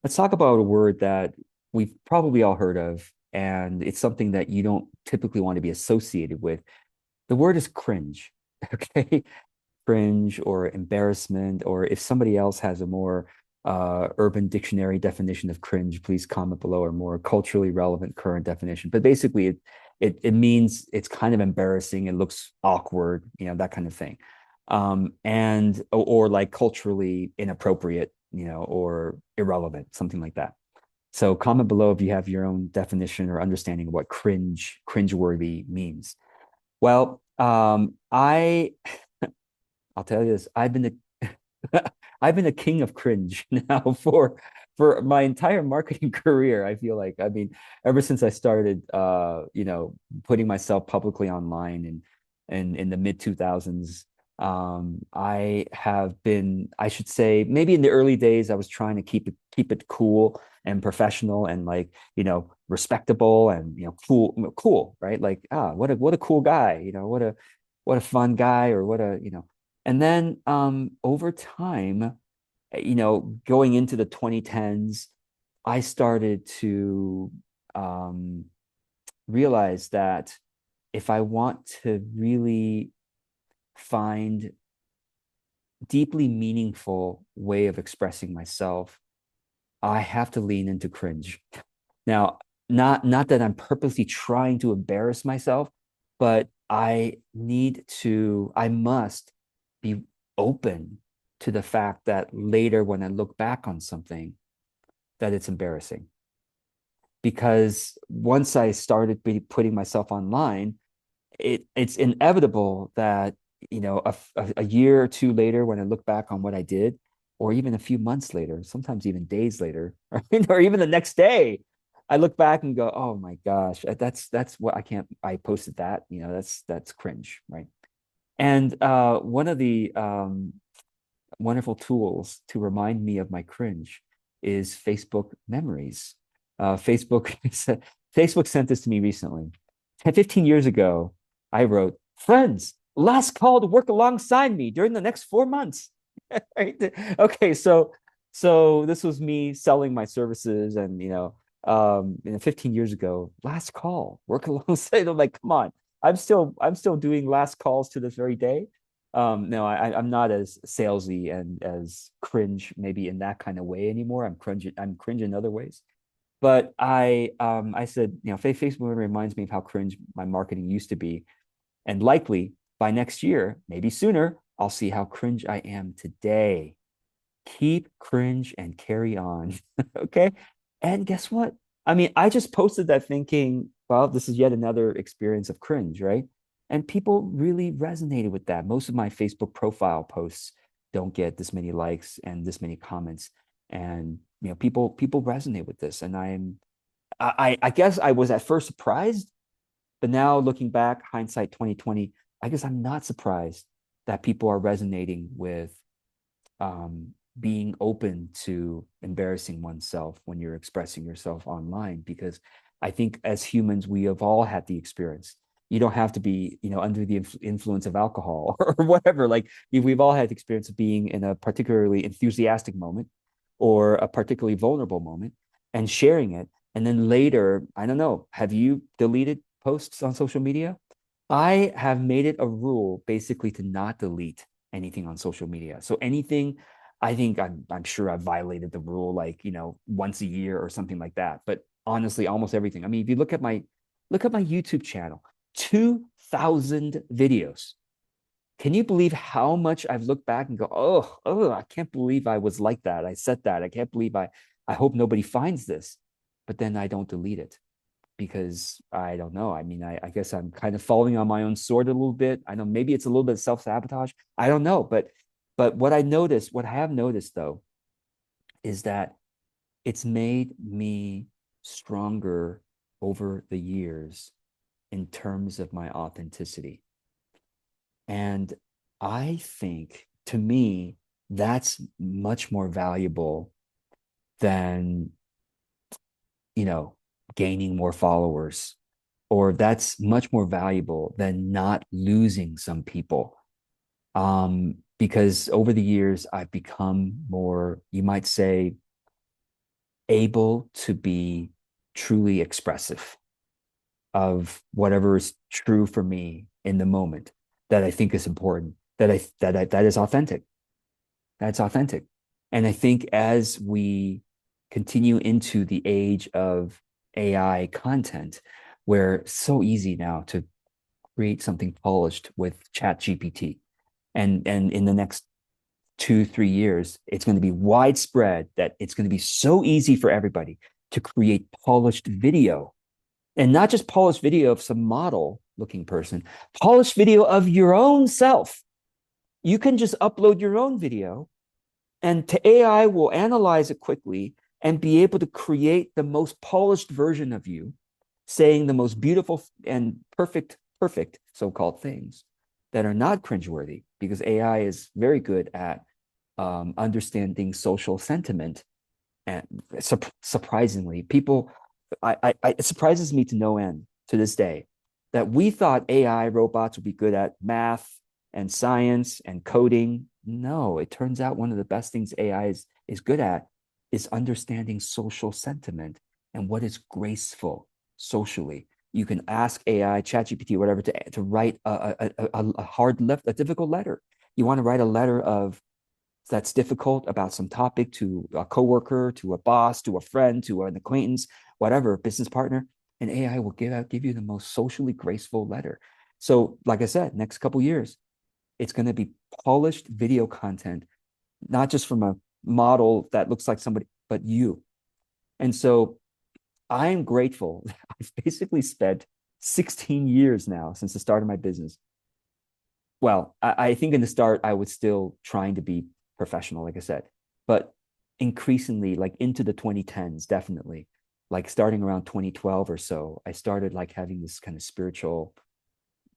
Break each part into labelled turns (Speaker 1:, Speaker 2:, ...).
Speaker 1: Let's talk about a word that we've probably all heard of, and it's something that you don't typically want to be associated with. The word is cringe. Okay. Cringe or embarrassment, or if somebody else has a more urban dictionary definition of cringe, please comment below, or more culturally relevant current definition. But basically, it means it's kind of embarrassing. It looks awkward, that kind of thing. And or like culturally inappropriate, or irrelevant, something like that. So comment below if you have your own definition or understanding of what cringeworthy means. Well, I'll tell you this. I've been a king of cringe now for my entire marketing career. I feel like, I mean, ever since I started putting myself publicly online and in the mid 2000s, I have been, I should say, maybe in the early days, I was trying to keep it cool and professional and like, respectable and cool, right? Like, what a cool guy, what a fun guy, or what a, and then over time, going into the 2010s, I started to um, realize that if I want to really find deeply meaningful way of expressing myself, I have to lean into cringe. Now, not that I'm purposely trying to embarrass myself, but I must be open to the fact that later when I look back on something, that it's embarrassing. Because once I started putting myself online, it's inevitable that a year or two later, when I look back on what I did, or even a few months later, sometimes even days later, or even the next day, I look back and go, oh my gosh, that's what I posted that, that's cringe, right? And one of the wonderful tools to remind me of my cringe is Facebook memories. Facebook Facebook sent this to me recently. 10, 15 years ago, I wrote, friends, last call to work alongside me during the next 4 months. Right? Okay, so this was me selling my services, and 15 years ago, last call, work alongside. I'm like, come on, I'm still doing last calls to this very day. No, I'm not as salesy and as cringe maybe in that kind of way anymore. I'm cringe in other ways. But I said, Facebook reminds me of how cringe my marketing used to be. And likely by next year, maybe sooner, I'll see how cringe I am today. Keep cringe and carry on. Okay. And guess what? I mean, I just posted that thinking, well, this is yet another experience of cringe, right? And people really resonated with that. Most of my Facebook profile posts don't get this many likes and this many comments. And people resonate with this. And I guess I was at first surprised, but now looking back, hindsight 2020, I guess I'm not surprised that people are resonating with um, being open to embarrassing oneself when you're expressing yourself online, because I think as humans we have all had the experience. You don't have to be under the influence of alcohol or whatever. Like we've all had the experience of being in a particularly enthusiastic moment or a particularly vulnerable moment and sharing it, and then later, I don't know, have you deleted posts on social media? I have made it a rule basically to not delete anything on social media. So anything, I think I'm sure I've violated the rule like, once a year or something like that. But honestly, almost everything. I mean, if you look at my YouTube channel, 2,000 videos. Can you believe how much I've looked back and go, oh, I can't believe I was like that. I said that. I can't believe I hope nobody finds this. But then I don't delete it because I don't know. I mean, I guess I'm kind of falling on my own sword a little bit. I know maybe it's a little bit of self-sabotage. I don't know. But what I have noticed though, is that it's made me stronger over the years in terms of my authenticity. And I think to me, that's much more valuable than, you know, gaining more followers, or that's much more valuable than not losing some people. Because over the years, I've become more, you might say, able to be truly expressive of whatever is true for me in the moment that I think is important, that is authentic. That's authentic. And I think as we continue into the age of AI content, where it's so easy now to create something polished with Chat GPT. And in the next 2, 3 years, it's going to be widespread that it's going to be so easy for everybody to create polished video, and not just polished video of some model looking person, polished video of your own self. You can just upload your own video and to AI will analyze it quickly and be able to create the most polished version of you, saying the most beautiful and perfect so-called things that are not cringeworthy, because AI is very good at understanding social sentiment. And surprisingly, people, it surprises me to no end to this day that we thought AI robots would be good at math and science and coding. No, it turns out one of the best things AI is good at is understanding social sentiment and what is graceful socially. You can ask AI, ChatGPT, whatever, to write a difficult letter. You want to write a letter of that's difficult about some topic to a coworker, to a boss, to a friend, to an acquaintance, whatever, business partner, and AI will give you the most socially graceful letter. So, like I said, next couple years, it's going to be polished video content, not just from a model that looks like somebody, but you. And so I'm grateful. I've basically spent 16 years now since the start of my business. Well, I think in the start, I was still trying to be professional, like I said, but increasingly, like into the 2010s, definitely, like starting around 2012 or so, I started like having this kind of spiritual,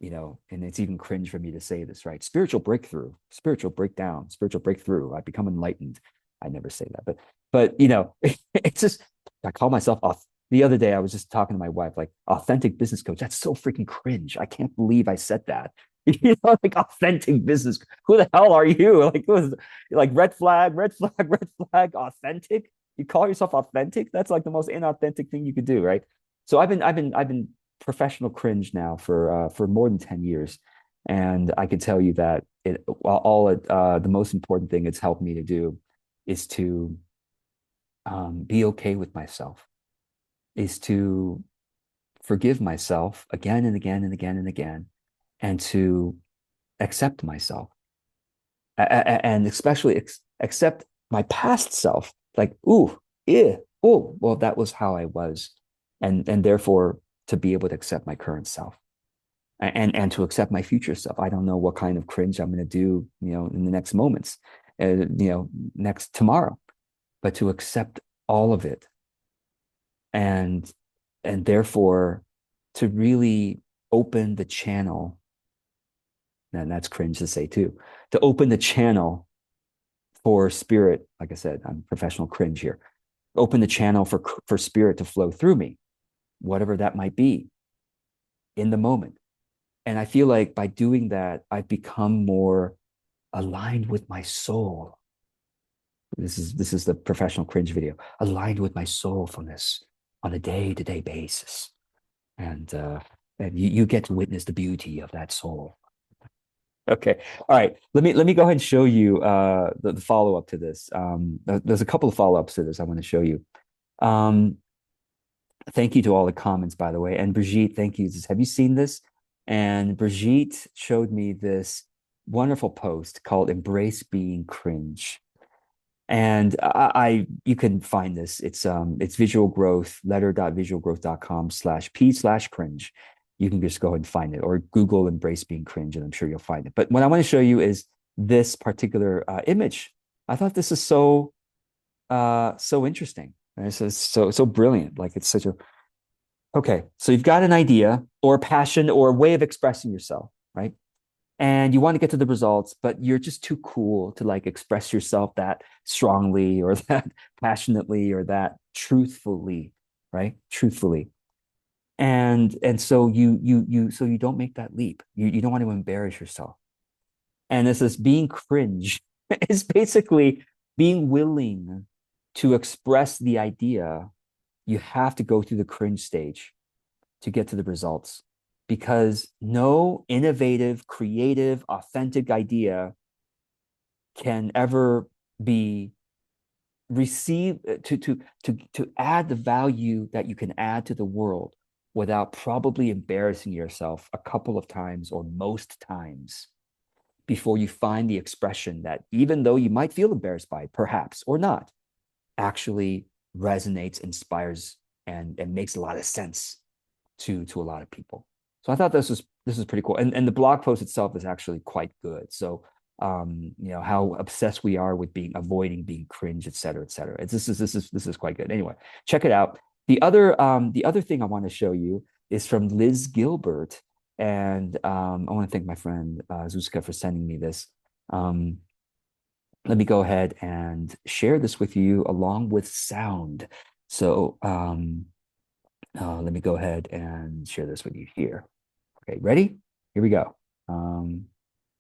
Speaker 1: and it's even cringe for me to say this, right? Spiritual breakthrough, spiritual breakdown, spiritual breakthrough. I become enlightened. I never say that, but it's just I call myself off. The other day, I was just talking to my wife, like authentic business coach. That's so freaking cringe. I can't believe I said that. Like authentic business. Who the hell are you? Like, like red flag, red flag, red flag. Authentic. You call yourself authentic? That's like the most inauthentic thing you could do, right? So I've been professional cringe now for more than 10 years, and I can tell you that the most important thing it's helped me to do is to be okay with myself, is to forgive myself again and again and again and again, and to accept myself, and especially accept my past self. Like, ooh, yeah, oh, well, that was how I was, and therefore to be able to accept my current self, and to accept my future self. I don't know what kind of cringe I'm going to do, in the next moments, next tomorrow, but to accept all of it, and therefore to really open the channel. And that's cringe to say too, to open the channel for spirit. Like I said, I'm professional cringe here. Open the channel for spirit to flow through me, whatever that might be in the moment. And I feel like by doing that, I've become more aligned with my soul. This is the professional cringe video. Aligned with my soulfulness on a day-to-day basis. And you get to witness the beauty of that soul. Okay. All right. Let me go ahead and show you the follow-up to this. There's a couple of follow-ups to this I want to show you. Um, Thank you to all the comments, by the way. And Brigitte, thank you. Have you seen this? And Brigitte showed me this wonderful post called Embrace Being Cringe. And you can find this. It's visual growth, letter.visualgrowth.com/p/cringe. You can just go ahead and find it, or Google Embrace Being Cringe, and I'm sure you'll find it. But what I want to show you is this particular image. I thought this is so interesting. This is so brilliant. Like it's such a okay. So you've got an idea or a passion or a way of expressing yourself, right? And you want to get to the results, but you're just too cool to like express yourself that strongly or that passionately or that truthfully, right? Truthfully. And so you don't make that leap. You don't want to embarrass yourself. And this is being cringe. It's basically being willing to express the idea, you have to go through the cringe stage to get to the results, because no innovative, creative, authentic idea can ever be received to add the value that you can add to the world without probably embarrassing yourself a couple of times or most times before you find the expression that, even though you might feel embarrassed by it, perhaps or not, actually resonates, inspires, and makes a lot of sense to a lot of people. So I thought this is pretty cool. And the blog post itself is actually quite good. So how obsessed we are with avoiding being cringe, et cetera, et cetera. This is quite good. Anyway, check it out. The other thing I want to show you is from Liz Gilbert. And I want to thank my friend Zuzka for sending me this. Let me go ahead and share this with you along with sound. So let me go ahead and share this with you here. Okay, ready? Here we go.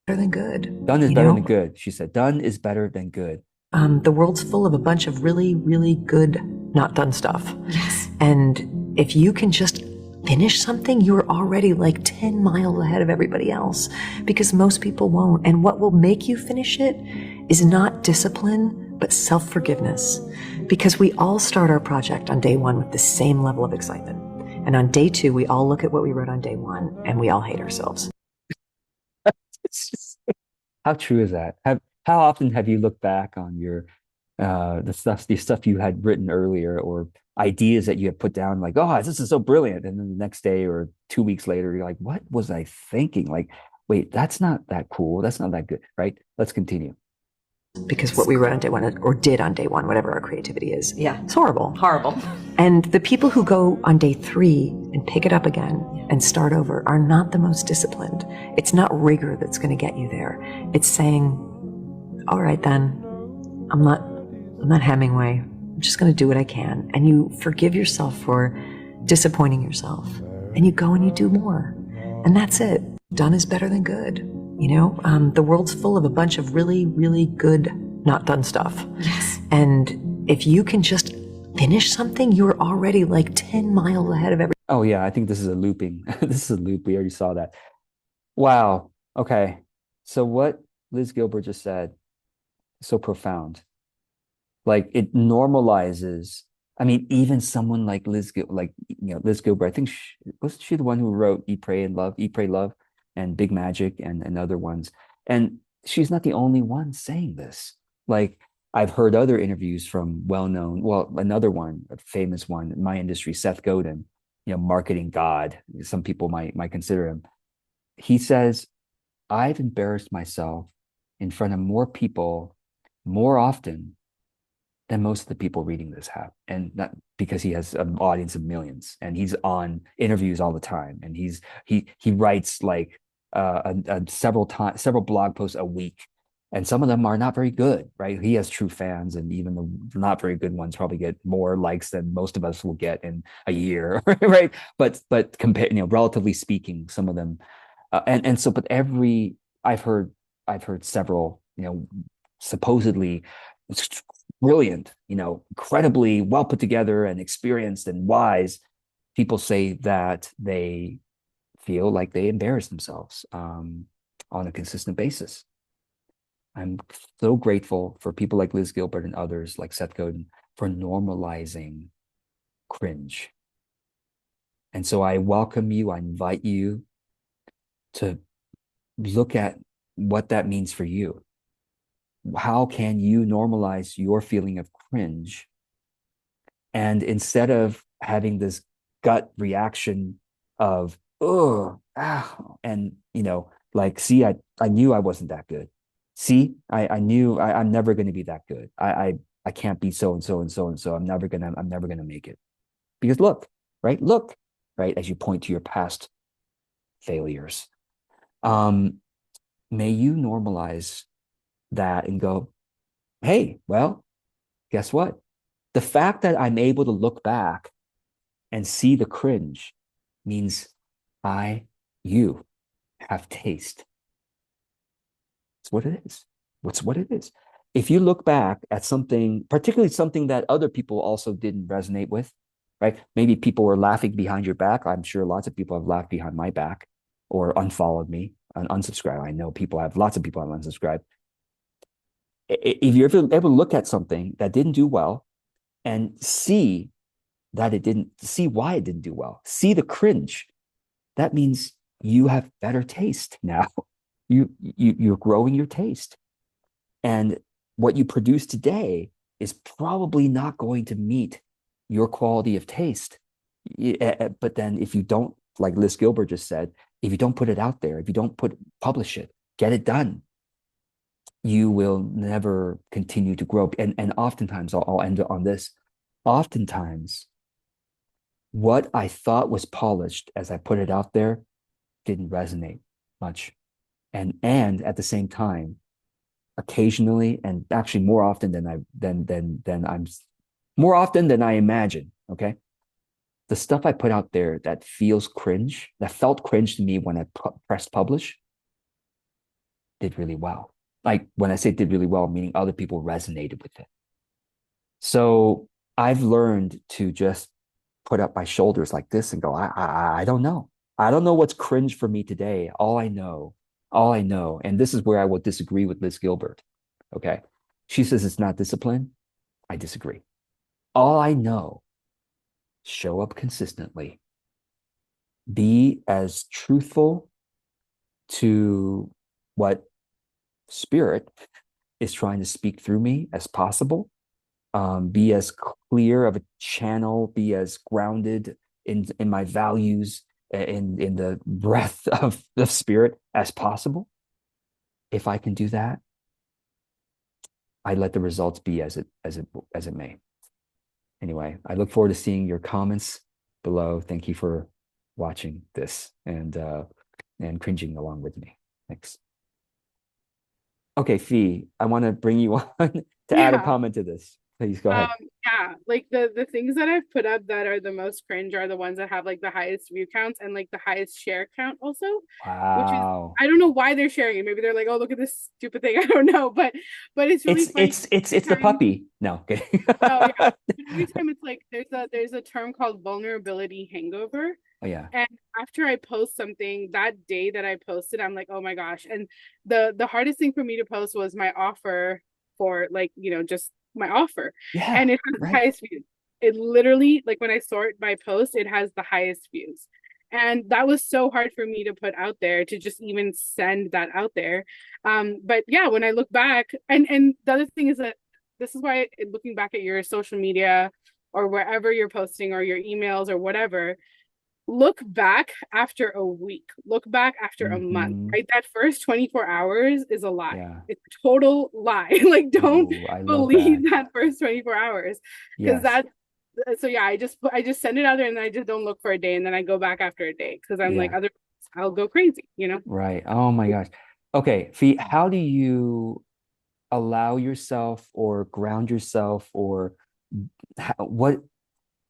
Speaker 2: Better than good.
Speaker 1: Done is better than good. She said, done is better than good.
Speaker 2: The world's full of a bunch of really, really good, not done stuff.
Speaker 3: Yes.
Speaker 2: And if you can just finish something, you're already like 10 miles ahead of everybody else, because most people won't. And what will make you finish it is not discipline, but self-forgiveness. Because we all start our project on day one with the same level of excitement. And on day two, we all look at what we wrote on day one and we all hate ourselves.
Speaker 1: It's just, how true is that? How often have you looked back on your the stuff you had written earlier, or ideas that you had put down, like, oh, this is so brilliant, and then the next day or 2 weeks later, you're like, what was I thinking? Like, wait, that's not that cool. That's not that good, right? Let's continue.
Speaker 2: Because what we wrote on day one, or did on day one, whatever our creativity is,
Speaker 3: Yeah.
Speaker 2: it's horrible.
Speaker 3: Horrible.
Speaker 2: And the people who go on day three and pick it up again and start over are not the most disciplined. It's not rigor that's going to get you there. It's saying, all right, then, I'm not Hemingway. I'm just going to do what I can. And you forgive yourself for disappointing yourself. And you go and you do more. And that's it. Done is better than good. The world's full of a bunch of really, really good, not done stuff.
Speaker 3: Yes.
Speaker 2: And if you can just finish something, you're already like 10 miles ahead of everybody.
Speaker 1: Oh yeah, I think this is a looping. This is a loop. We already saw that. Wow. Okay. So what Liz Gilbert just said is so profound. Like, it normalizes. I mean, even someone like Liz Gilbert. I think wasn't she the one who wrote Eat, Pray, Love, and Big Magic, and other ones. And she's not the only one saying this. Like, I've heard other interviews from another one, a famous one in my industry, Seth Godin, marketing god. Some people might consider him. He says, I've embarrassed myself in front of more people more often than most of the people reading this have. And not because he has an audience of millions and he's on interviews all the time. And he writes like several blog posts a week. And some of them are not very good, right? He has true fans, and even the not very good ones probably get more likes than most of us will get in a year, right? But compare, relatively speaking, some of them, but I've heard several, supposedly brilliant, incredibly well put together and experienced and wise people say that they feel like they embarrass themselves on a consistent basis. I'm so grateful for people like Liz Gilbert and others like Seth Godin for normalizing cringe. And so I welcome you, I invite you to look at what that means for you. How can you normalize your feeling of cringe? And instead of having this gut reaction of, oh, and, like, see, I knew I wasn't that good. See, I knew I'm never going to be that good. I can't be so and so and so and so. I'm never gonna make it. Because look, right? Look, right, as you point to your past failures. May you normalize that and go, hey, well, guess what? The fact that I'm able to look back and see the cringe means you have taste. It's what it is. What's what it is. if you look back at something, particularly something that other people also didn't resonate with, right? Maybe people were laughing behind your back. I'm sure lots of people have laughed behind my back or unfollowed me and unsubscribed. I know people have, lots of people have unsubscribed. If you're able to look at something that didn't do well and see that it didn't, see why it didn't do well, see the cringe, that means you have better taste now. You're growing your taste. And what you produce today is probably not going to meet your quality of taste. But then if you don't, like Liz Gilbert just said, if you don't put it out there, if you don't publish it, get it done, you will never continue to grow. And oftentimes, I'll end on this. Oftentimes, what I thought was polished as I put it out there didn't resonate much. And at the same time, occasionally, and actually more often than I imagine. Okay, the stuff I put out there that feels cringe, that felt cringe to me when I pressed publish, did really well. Like when I say did really well, meaning other people resonated with it. So I've learned to just put up my shoulders like this and go, I don't know. I don't know what's cringe for me today. All I know, and this is where I will disagree with Liz Gilbert. Okay. She says it's not discipline. I disagree. All I know, show up consistently, be as truthful to what spirit is trying to speak through me as possible. Be as clear of a channel, be as grounded in my values, in the breath of the spirit as possible. If I can do that, I let the results be as it may. Anyway, I look forward to seeing your comments below. Thank you for watching this and cringing along with me. Thanks. Okay, Fee, I want to bring you on to add a
Speaker 3: Yeah.
Speaker 1: comment to this. Please go
Speaker 3: Um,
Speaker 1: ahead.
Speaker 3: yeah, like the things that I've put up that are the most cringe are the ones that have like the highest view counts and like the highest share count also, which is
Speaker 1: Wow.
Speaker 3: I don't know why they're sharing it. Maybe they're like, oh, look at this stupid thing. I don't know, but it's really
Speaker 1: It's
Speaker 3: funny.
Speaker 1: it's it's
Speaker 3: Every
Speaker 1: it's the
Speaker 3: time,
Speaker 1: puppy. No, kidding.
Speaker 3: oh yeah, every time it's like there's a term called vulnerability hangover.
Speaker 1: Oh yeah.
Speaker 3: And after I post something that day that I posted, I'm like, oh my gosh. And the hardest thing for me to post was my offer for like, just my offer.
Speaker 1: Yeah,
Speaker 3: And it has the
Speaker 1: right.
Speaker 3: highest views. It literally, like when I sort my post, it has the highest views. And that was so hard for me to put out there to just even send that out there. But yeah, when I look back, and the other thing is that this is why looking back at your social media or wherever you're posting or your emails or whatever, look back after a week, look back after a month,
Speaker 1: Hmm.
Speaker 3: right? That first 24 hours is a lie.
Speaker 1: Yeah.
Speaker 3: It's a total lie. Like, don't
Speaker 1: Oh, I love that.
Speaker 3: believe that first 24 hours because
Speaker 1: Yes.
Speaker 3: that. So yeah, I just send it out there and I just don't look for a day and then I go back after a day because I'm like,
Speaker 1: Yeah.
Speaker 3: otherwise I'll go crazy.
Speaker 1: Right. Oh my gosh. Okay, Fee, how do you allow yourself or ground yourself or how, what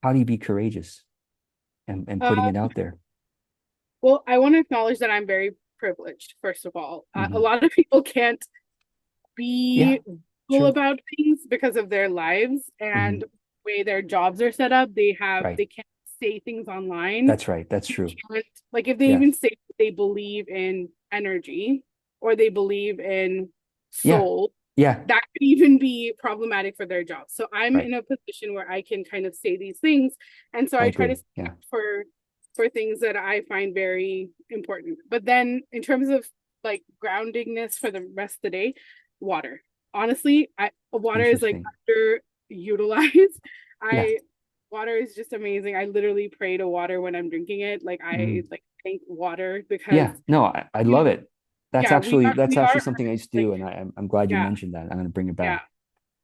Speaker 1: how do you be courageous and putting
Speaker 3: Uh,
Speaker 1: it out there?
Speaker 3: well, I want to acknowledge that I'm very privileged, first of all. A
Speaker 1: Hmm.
Speaker 3: lot of people can't
Speaker 1: Yeah,
Speaker 3: be vocal
Speaker 1: true.
Speaker 3: about things because of their lives and
Speaker 1: Hmm.
Speaker 3: the way their jobs are set up.
Speaker 1: Right.
Speaker 3: They can't say things online.
Speaker 1: That's right. That's
Speaker 3: They
Speaker 1: true.
Speaker 3: can't, like if they
Speaker 1: Yes.
Speaker 3: even say they believe in energy or they believe in
Speaker 1: Yeah.
Speaker 3: soul,
Speaker 1: Yeah.
Speaker 3: that could even be problematic for their job. So I'm
Speaker 1: Right.
Speaker 3: in a position where I can kind of say these things. And so
Speaker 1: I
Speaker 3: I try to
Speaker 1: agree.
Speaker 3: stand
Speaker 1: Yeah.
Speaker 3: up for things that I find very important. But then in terms of like groundingness for the rest of the day, water. Honestly, water is like
Speaker 1: Interesting.
Speaker 3: underutilized.
Speaker 1: Yeah.
Speaker 3: I Water is just amazing. I literally pray to water when I'm drinking it. Like I
Speaker 1: Hmm.
Speaker 3: like thank water because
Speaker 1: Yeah. No, I
Speaker 3: you
Speaker 1: love
Speaker 3: know,
Speaker 1: it. That's
Speaker 3: yeah,
Speaker 1: actually
Speaker 3: we
Speaker 1: that's
Speaker 3: are
Speaker 1: actually something I
Speaker 3: Earth.
Speaker 1: used to
Speaker 3: Like
Speaker 1: do, and I'm glad you
Speaker 3: yeah,
Speaker 1: mentioned that. I'm going to bring it
Speaker 3: yeah.
Speaker 1: back.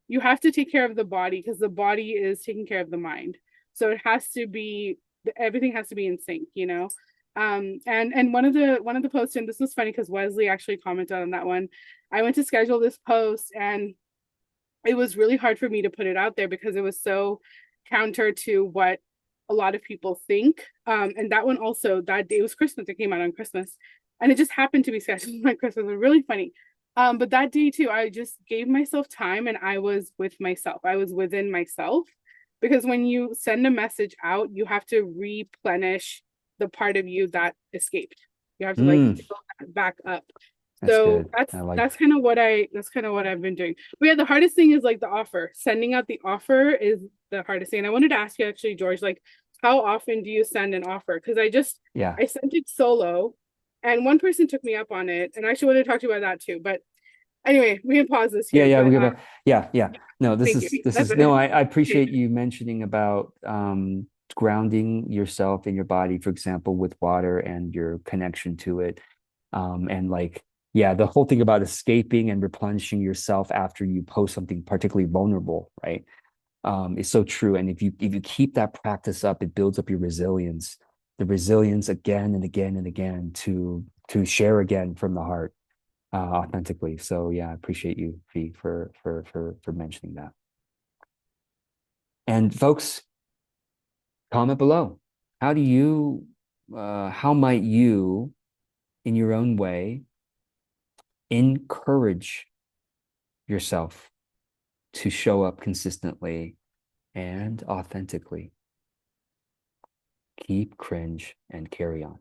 Speaker 3: You have to take care of the body because the body is taking care of the mind. So it has to be everything has to be in sync. And one of the posts, and this was funny because Wesley actually commented on that one. I went to schedule this post and it was really hard for me to put it out there because it was so counter to what a lot of people think. And that one also, that day was Christmas. It came out on Christmas. And it just happened to be scheduled on Christmas. It was really funny. But that day too, I just gave myself time and I was with myself. I was within myself because when you send a message out, you have to replenish the part of you that escaped. You have to like
Speaker 1: Mm,
Speaker 3: fill that back up.
Speaker 1: that's
Speaker 3: So
Speaker 1: good. I like.
Speaker 3: that's kind of what I've been doing. But yeah, the hardest thing is like the offer. Sending out the offer is the hardest thing. And I wanted to ask you actually, George, like how often do you send an offer? Because
Speaker 1: Yeah.
Speaker 3: I sent it solo and one person took me up on it. And I actually wanted to talk to you about that too. But anyway, we can pause this
Speaker 1: Yeah,
Speaker 3: here.
Speaker 1: yeah, we
Speaker 3: But
Speaker 1: give a yeah, yeah. No,
Speaker 3: thank you.
Speaker 1: this
Speaker 3: That's
Speaker 1: is
Speaker 3: it.
Speaker 1: no, I appreciate you mentioning about grounding yourself in your body, for example, with water and your connection to it. And like, yeah, the whole thing about escaping and replenishing yourself after you post something particularly vulnerable, right? Is so true. And if you keep that practice up, it builds up your resilience, the resilience again and again and again to share again from the heart authentically. So yeah, I appreciate you, Fee, for mentioning that. And folks, comment below. How do you how might you, in your own way, encourage yourself to show up consistently and authentically? Keep cringe and carry on.